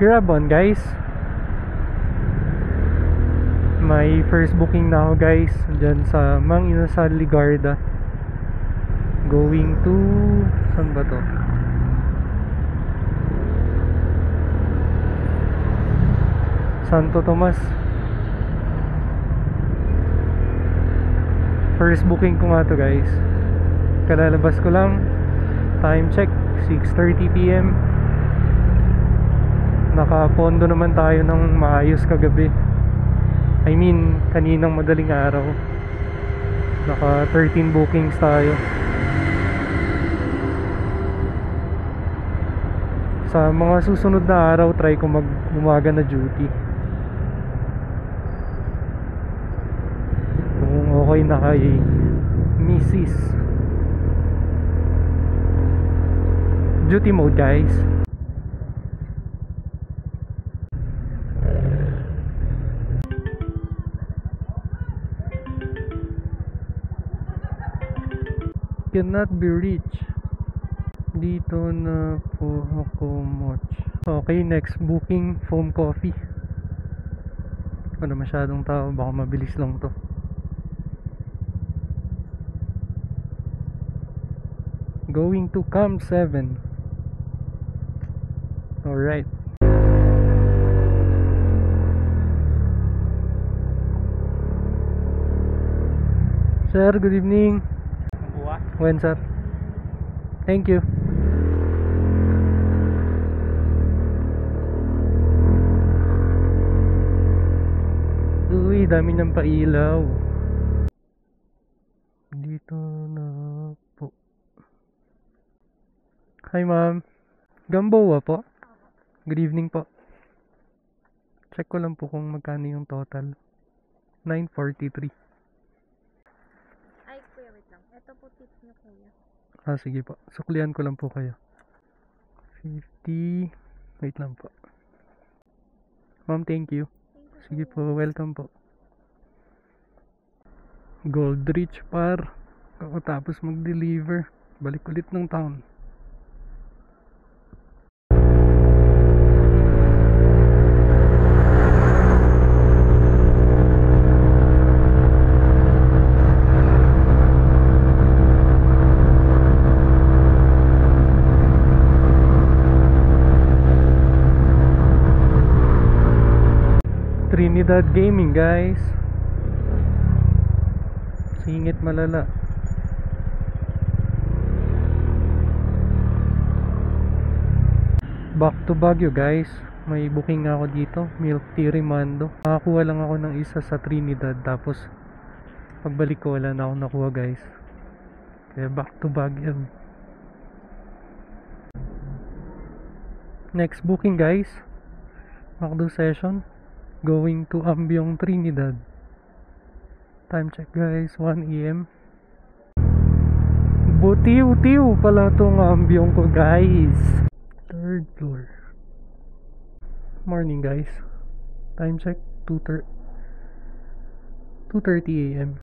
Grab on guys. May first booking na ako guys dyan sa Mang Inasal Ligarda. Going to... saan ba to? Santo Tomas. First booking ko nga to guys. Kalalabas ko lang. Time check 6:30 PM. Nakapondo naman tayo ng maayos kagabi. I mean, kaninang madaling araw. Naka 13 bookings tayo. Sa mga susunod na araw, try ko mag-umaga na duty. Kung okay na kay Mrs. Duty mode guys. Cannot be reached. Dito na po ako much. Okay, next booking, foam coffee. Wala masyadong tao, baka mabilis lang to. Going to Camp 7. Alright. Sir, good evening. When sir? Thank you. Uy, dami ng pailaw. Dito na po. Hi ma'am. Gamboa po. Good evening po. Check ko lang po kung magkano yung total. 943. Ay, kuya, wait lang. Ito po tips niyo, kuya. Ah, sige po. Suklian ko lang po kayo. 50. Wait lang po. Ma'am, thank you. Sige po, welcome po. Goldrich Par. Tapos mag-deliver. Balik ulit ng town. Trinidad Gaming guys. Singit malala. Back to Baguio guys. May booking ako dito, milk tea Rimando. Nakakuha lang ako ng isa sa Trinidad. Tapos pagbalik ko wala na ako nakuha guys. Kaya back to Baguio. Next booking guys, McDo session. Going to Ambiong Trinidad. Time check guys, 1 AM. Butiw-tiw pala tong Ambiong ko guys. Third floor. Morning guys. Time check 2:30 AM.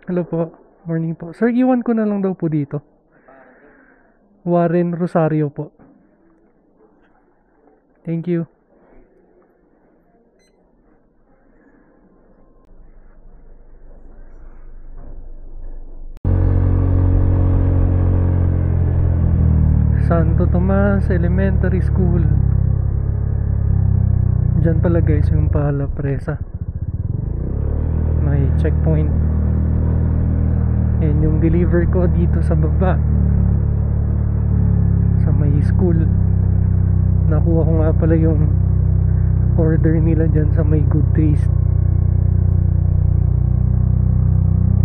Hello po. Morning po. Sir, iwan ko na lang daw po dito. Warren Rosario po. Thank you. Santo Tomas Elementary School. Diyan pala guys yung Pala Presa. May checkpoint. And yung deliver ko dito sa baba. Sa may school. Nakuha ko nga pala yung order nila dyan sa may Good Taste.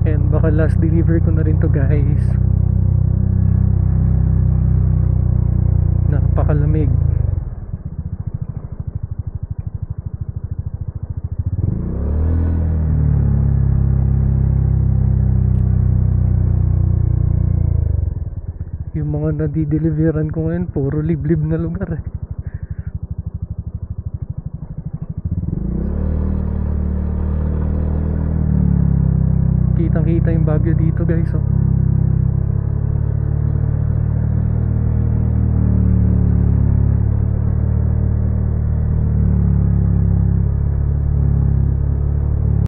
And baka last deliver ko na rin to guys. Napakalamig. Yung mga nadideliveran ko ngayon puro liblib na lugar eh. Kitang kita yung Baguio dito guys oh.